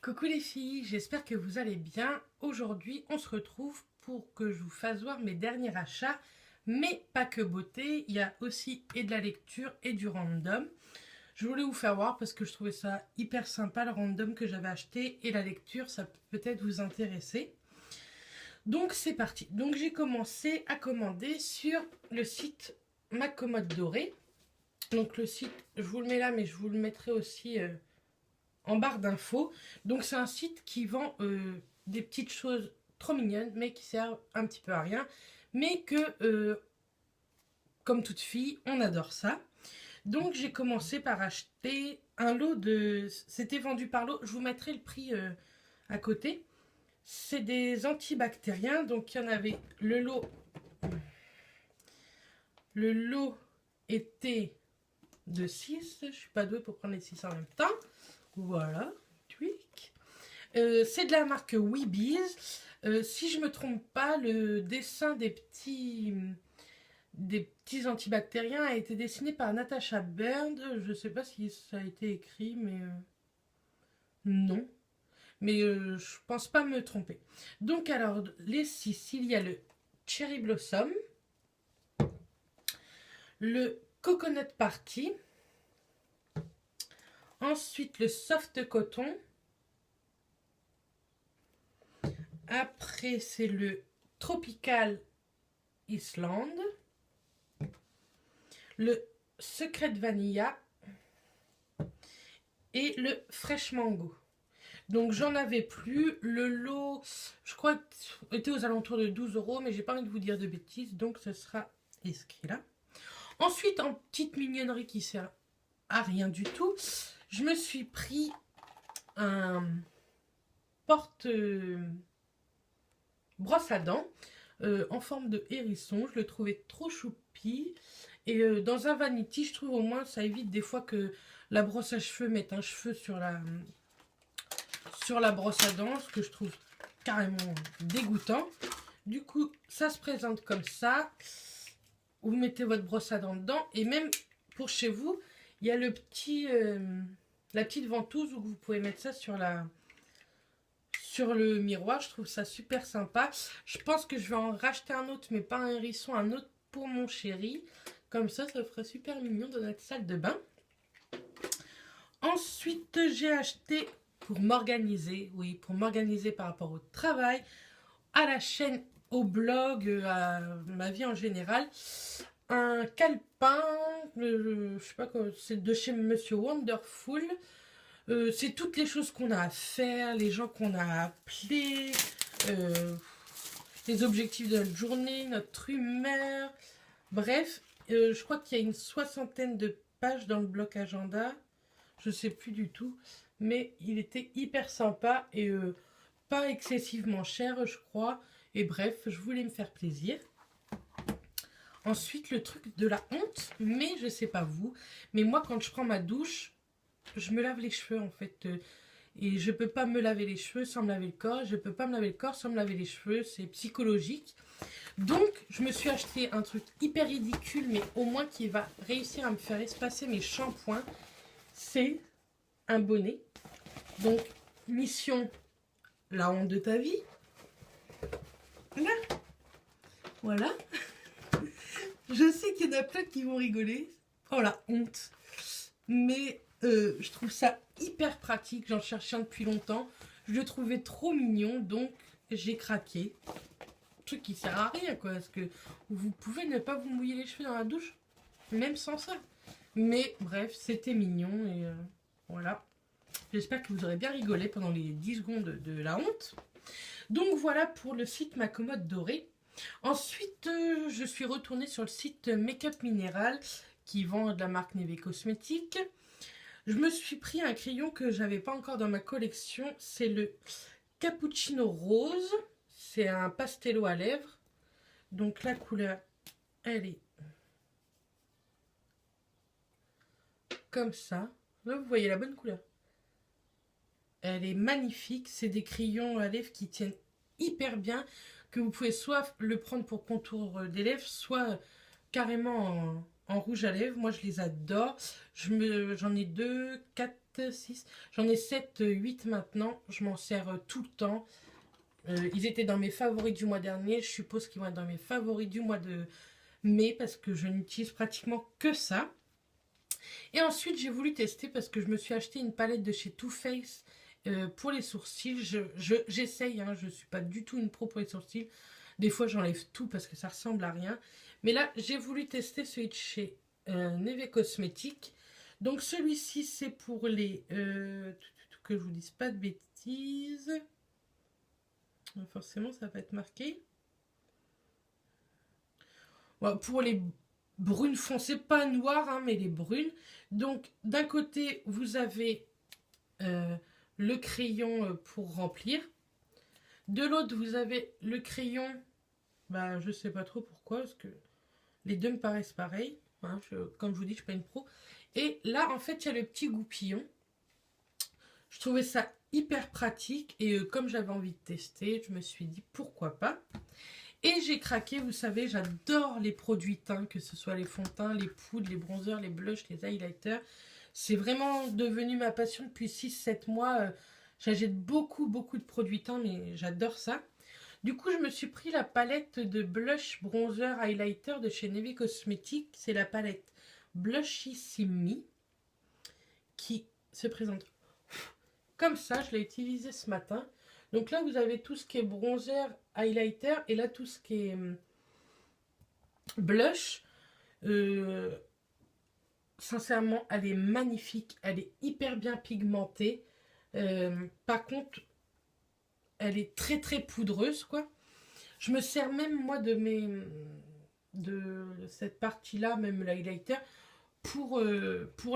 Coucou les filles, j'espère que vous allez bien. Aujourd'hui, on se retrouve pour que je vous fasse voir mes derniers achats, mais pas que beauté, il y a aussi et de la lecture et du random. Je voulais vous faire voir parce que je trouvais ça hyper sympa le random que j'avais acheté et la lecture, ça peut peut-être vous intéresser. Donc c'est parti. Donc j'ai commencé à commander sur le site Ma Commode Dorée. Donc le site, je vous le mets là, mais je vous le mettrai aussi en barre d'infos. Donc c'est un site qui vend des petites choses trop mignonnes, mais qui servent un petit peu à rien, mais que, comme toute fille, on adore ça. Donc j'ai commencé par acheter un lot de... C'était vendu par lot, je vous mettrai le prix à côté. C'est des antibactériens, donc il y en avait le lot... Le lot était de 6, je suis pas douée pour prendre les 6 en même temps. Voilà, tweak. C'est de la marque Weebies. Si je me trompe pas, le dessin des petits antibactériens a été dessiné par Natasha Bird. Je sais pas si ça a été écrit, mais non. Mais je pense pas me tromper. Donc alors, les 6, il y a le Cherry Blossom, le Coconut Party, ensuite le Soft Coton. Après, c'est le Tropical Island, le Secret Vanilla et le Fresh Mango. Donc, j'en avais plus. Le lot, je crois, était aux alentours de 12 €, mais j'ai pas envie de vous dire de bêtises, donc ce sera inscrit là. Ensuite, en petite mignonnerie qui sert à rien du tout, je me suis pris un porte... brosse à dents en forme de hérisson. Je le trouvais trop choupi. Et dans un vanity, je trouve au moins ça évite des fois que la brosse à cheveux mette un cheveu sur la brosse à dents, ce que je trouve carrément dégoûtant. Du coup, ça se présente comme ça. Vous mettez votre brosse à dents dedans. Et même pour chez vous, il y a le petit, la petite ventouse où vous pouvez mettre ça sur le miroir. Je trouve ça super sympa. Je pense que je vais en racheter un autre, mais pas un hérisson, un autre pour mon chéri. Comme ça ferait super mignon dans notre salle de bain. Ensuite, j'ai acheté pour m'organiser, oui, pour m'organiser par rapport au travail, à la chaîne, au blog, à ma vie en général, un calepin, je sais pas quoi, c'est de chez Monsieur Wonderful. C'est toutes les choses qu'on a à faire, les gens qu'on a appelés, les objectifs de notre journée, notre humeur. Bref, je crois qu'il y a une 60aine de pages dans le bloc agenda. Je sais plus du tout. Mais il était hyper sympa et pas excessivement cher, je crois. Et bref, je voulais me faire plaisir. Ensuite, le truc de la honte. Mais je sais pas vous. Mais moi, quand je prends ma douche, je me lave les cheveux en fait. Et je peux pas me laver les cheveux sans me laver le corps. Je peux pas me laver le corps sans me laver les cheveux. C'est psychologique. Donc, je me suis acheté un truc hyper ridicule, mais au moins qui va réussir à me faire espacer mes shampoings. C'est un bonnet. Donc, mission, la honte de ta vie. Là. Voilà. Je sais qu'il y en a plein qui vont rigoler. Oh la honte. Mais je trouve ça hyper pratique. J'en cherchais un depuis longtemps. Je le trouvais trop mignon. Donc, j'ai craqué. Truc qui sert à rien, quoi. Parce que vous pouvez ne pas vous mouiller les cheveux dans la douche. Même sans ça. Mais bref, c'était mignon. Et voilà. J'espère que vous aurez bien rigolé pendant les 10 secondes de la honte. Donc voilà pour le site Ma Commode Dorée. Ensuite, je suis retournée sur le site Make-up Minéral qui vend de la marque Neve Cosmetics. Je me suis pris un crayon que j'avais pas encore dans ma collection. C'est le Cappuccino Rose. C'est un pastello à lèvres. Donc la couleur, elle est comme ça. Là, vous voyez la bonne couleur. Elle est magnifique. C'est des crayons à lèvres qui tiennent hyper bien. Que vous pouvez soit le prendre pour contour des lèvres, soit carrément en rouge à lèvres. Moi, je les adore. J'en ai 2, 4, 6. J'en ai 7, 8 maintenant. Je m'en sers tout le temps. Ils étaient dans mes favoris du mois dernier. Je suppose qu'ils vont être dans mes favoris du mois de mai parce que je n'utilise pratiquement que ça. Et ensuite, j'ai voulu tester parce que je me suis acheté une palette de chez Too Faced pour les sourcils. J'essaye, hein, je ne suis pas du tout une pro pour les sourcils. Des fois, j'enlève tout parce que ça ressemble à rien. Mais là, j'ai voulu tester celui de chez Neve Cosmetics. Donc, celui-ci, c'est pour les... que je vous dise pas de bêtises. Forcément, ça va être marqué. Bon, pour les brunes foncées, pas noires, hein, mais les brunes. Donc, d'un côté, vous avez le crayon pour remplir. De l'autre, vous avez le crayon. Bah, je sais pas trop pourquoi, parce que les deux me paraissent pareils. Hein, comme je vous dis, je suis pas une pro. Et là, en fait, il y a le petit goupillon. Je trouvais ça hyper pratique. Et comme j'avais envie de tester, je me suis dit pourquoi pas. Et j'ai craqué, vous savez, j'adore les produits teints, que ce soit les fonds de teint, les poudres, les bronzers, les blushs, les highlighters. C'est vraiment devenu ma passion depuis 6-7 mois. J'achète beaucoup de produits teints, mais j'adore ça. Du coup, je me suis pris la palette de blush, bronzer, highlighter de chez Neve Cosmetics. C'est la palette Blushissimi qui se présente comme ça. Je l'ai utilisée ce matin. Donc là, vous avez tout ce qui est bronzer, highlighter, et là, tout ce qui est blush. Sincèrement, elle est magnifique. Elle est hyper bien pigmentée. Par contre, elle est très poudreuse, quoi. Je me sers même, moi, de cette partie-là, même l'highlighter, pour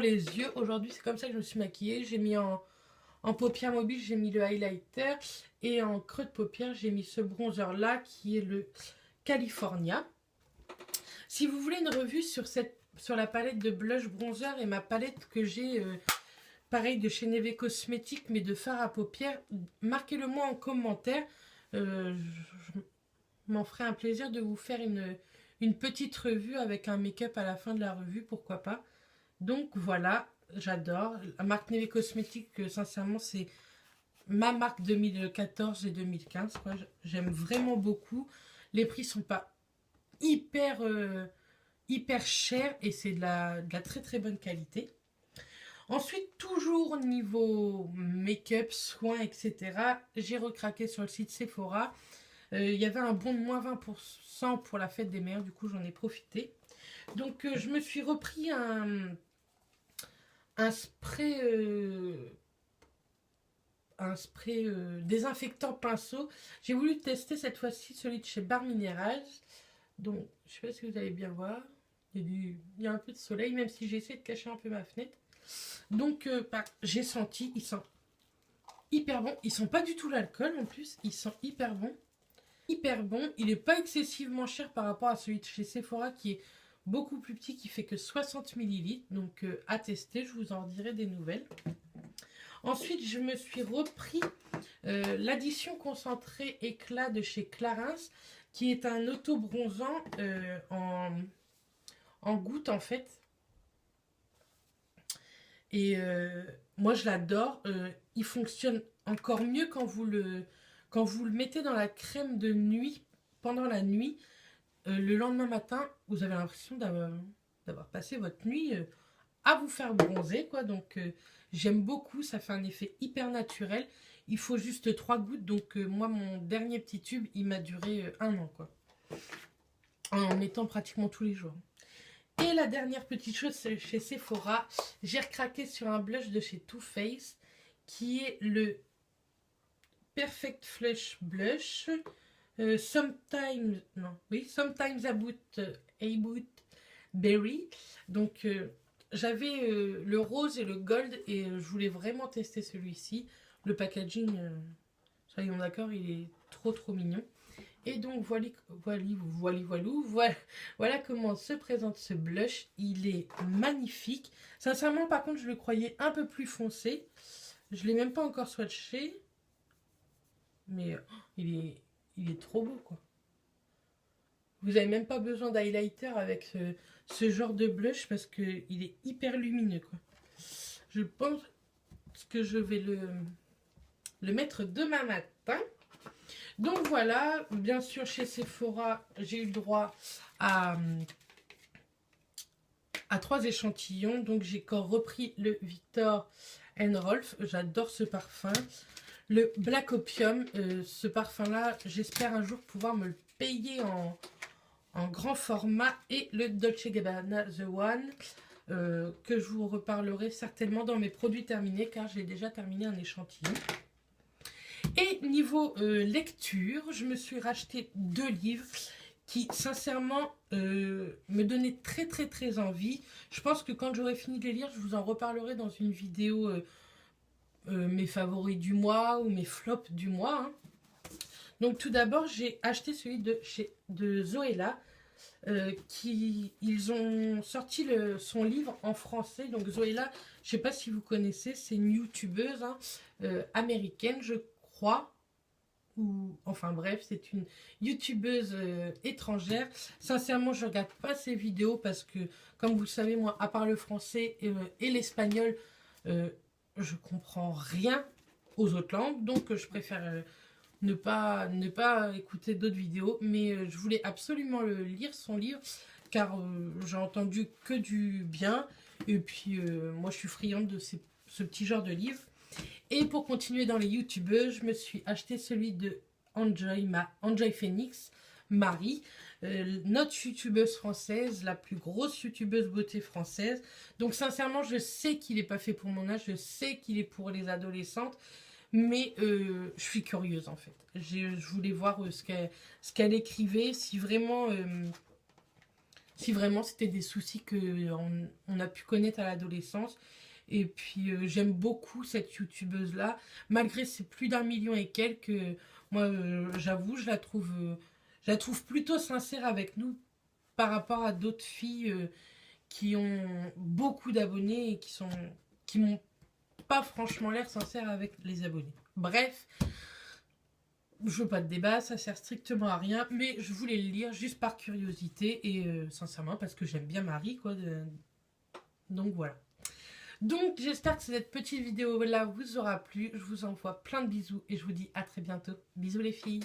les yeux. Aujourd'hui, c'est comme ça que je me suis maquillée. J'ai mis en paupières mobiles, j'ai mis le highlighter. Et en creux de paupières, j'ai mis ce bronzer-là, qui est le California. Si vous voulez une revue sur la palette de blush bronzer et ma palette que j'ai, pareil, de chez Neve Cosmetics, mais de fard à paupières, marquez-le moi en commentaire. Je m'en ferai un plaisir de vous faire une petite revue avec un make-up à la fin de la revue, pourquoi pas. Donc voilà, j'adore. La marque Neve Cosmetics, sincèrement, c'est ma marque 2014 et 2015. J'aime vraiment beaucoup. Les prix sont pas hyper chers et c'est de la très bonne qualité. Ensuite, toujours niveau make-up, soins, etc., j'ai recraqué sur le site Sephora. Il y avait un bon de moins 20% pour la fête des mères, du coup j'en ai profité. Donc je me suis repris un spray désinfectant pinceau. J'ai voulu tester cette fois-ci celui de chez Bar Minerals. Donc je sais pas si vous allez bien voir. Il y a un peu de soleil, même si j'essaie de cacher un peu ma fenêtre. Donc j'ai senti, ils sont hyper bons. Ils sont pas du tout l'alcool en plus, ils sont hyper bons. Hyper bon, il n'est pas excessivement cher par rapport à celui de chez Sephora qui est beaucoup plus petit, qui fait que 60 ml. Donc à tester, je vous en dirai des nouvelles. Ensuite, je me suis repris l'addition concentrée éclat de chez Clarins, qui est un auto-bronzant en goutte en fait. Et moi je l'adore. Il fonctionne encore mieux quand vous le mettez dans la crème de nuit pendant la nuit. Le lendemain matin, vous avez l'impression d'avoir passé votre nuit à vous faire bronzer, quoi. Donc j'aime beaucoup, ça fait un effet hyper naturel. Il faut juste 3 gouttes. Donc moi, mon dernier petit tube, il m'a duré 1 an, quoi. En mettant pratiquement tous les jours. Et la dernière petite chose, c'est chez Sephora. J'ai recraqué sur un blush de chez Too Faced, qui est le Perfect Flush Blush. Sometimes About Berry. Donc j'avais le rose et le gold et je voulais vraiment tester celui-ci. Le packaging, soyons d'accord, il est trop mignon. Et donc voilà comment se présente ce blush. Il est magnifique. Sincèrement, par contre, je le croyais un peu plus foncé. Je l'ai même pas encore swatché. Mais il est trop beau, quoi. Vous n'avez même pas besoin d'highlighter avec ce genre de blush parce qu'il est hyper lumineux, quoi. Je pense que je vais le mettre demain matin. Donc voilà, bien sûr chez Sephora, j'ai eu le droit à 3 échantillons. Donc j'ai encore repris le Viktor & Rolf, j'adore ce parfum. Le Black Opium, ce parfum-là, j'espère un jour pouvoir me le payer en grand format. Et le Dolce & Gabbana The One, que je vous reparlerai certainement dans mes produits terminés, car j'ai déjà terminé un échantillon. Et niveau lecture, je me suis racheté 2 livres qui, sincèrement, me donnaient très envie. Je pense que quand j'aurai fini de les lire, je vous en reparlerai dans une vidéo mes favoris du mois ou mes flops du mois. Hein. Donc tout d'abord, j'ai acheté celui de Zoéla. Ils ont sorti son livre en français. Donc Zoéla, je ne sais pas si vous connaissez, c'est une youtubeuse hein, américaine, je crois. Enfin bref, c'est une youtubeuse étrangère. Sincèrement, je ne regarde pas ses vidéos parce que, comme vous le savez, moi, à part le français et l'espagnol, je comprends rien aux autres langues. Donc je préfère ne pas écouter d'autres vidéos. Mais je voulais absolument lire son livre car j'ai entendu que du bien. Et puis moi, je suis friande de ce petit genre de livre. Et pour continuer dans les youtubeuses, je me suis acheté celui de Enjoy Phoenix, Marie, notre youtubeuse française, la plus grosse youtubeuse beauté française. Donc sincèrement, je sais qu'il n'est pas fait pour mon âge, je sais qu'il est pour les adolescentes, mais je suis curieuse en fait. Je voulais voir ce qu'elle écrivait, si vraiment c'était des soucis qu'on a pu connaître à l'adolescence. Et puis j'aime beaucoup cette youtubeuse là, malgré ses plus d'1 million et quelques. Moi j'avoue, je la trouve plutôt sincère avec nous par rapport à d'autres filles qui ont beaucoup d'abonnés et qui m'ont pas franchement l'air sincères avec les abonnés. Bref, je veux pas de débat, ça sert strictement à rien, mais je voulais le lire juste par curiosité et sincèrement parce que j'aime bien Marie quoi. Donc voilà. Donc j'espère que cette petite vidéo là vous aura plu. Je vous envoie plein de bisous et je vous dis à très bientôt. Bisous les filles.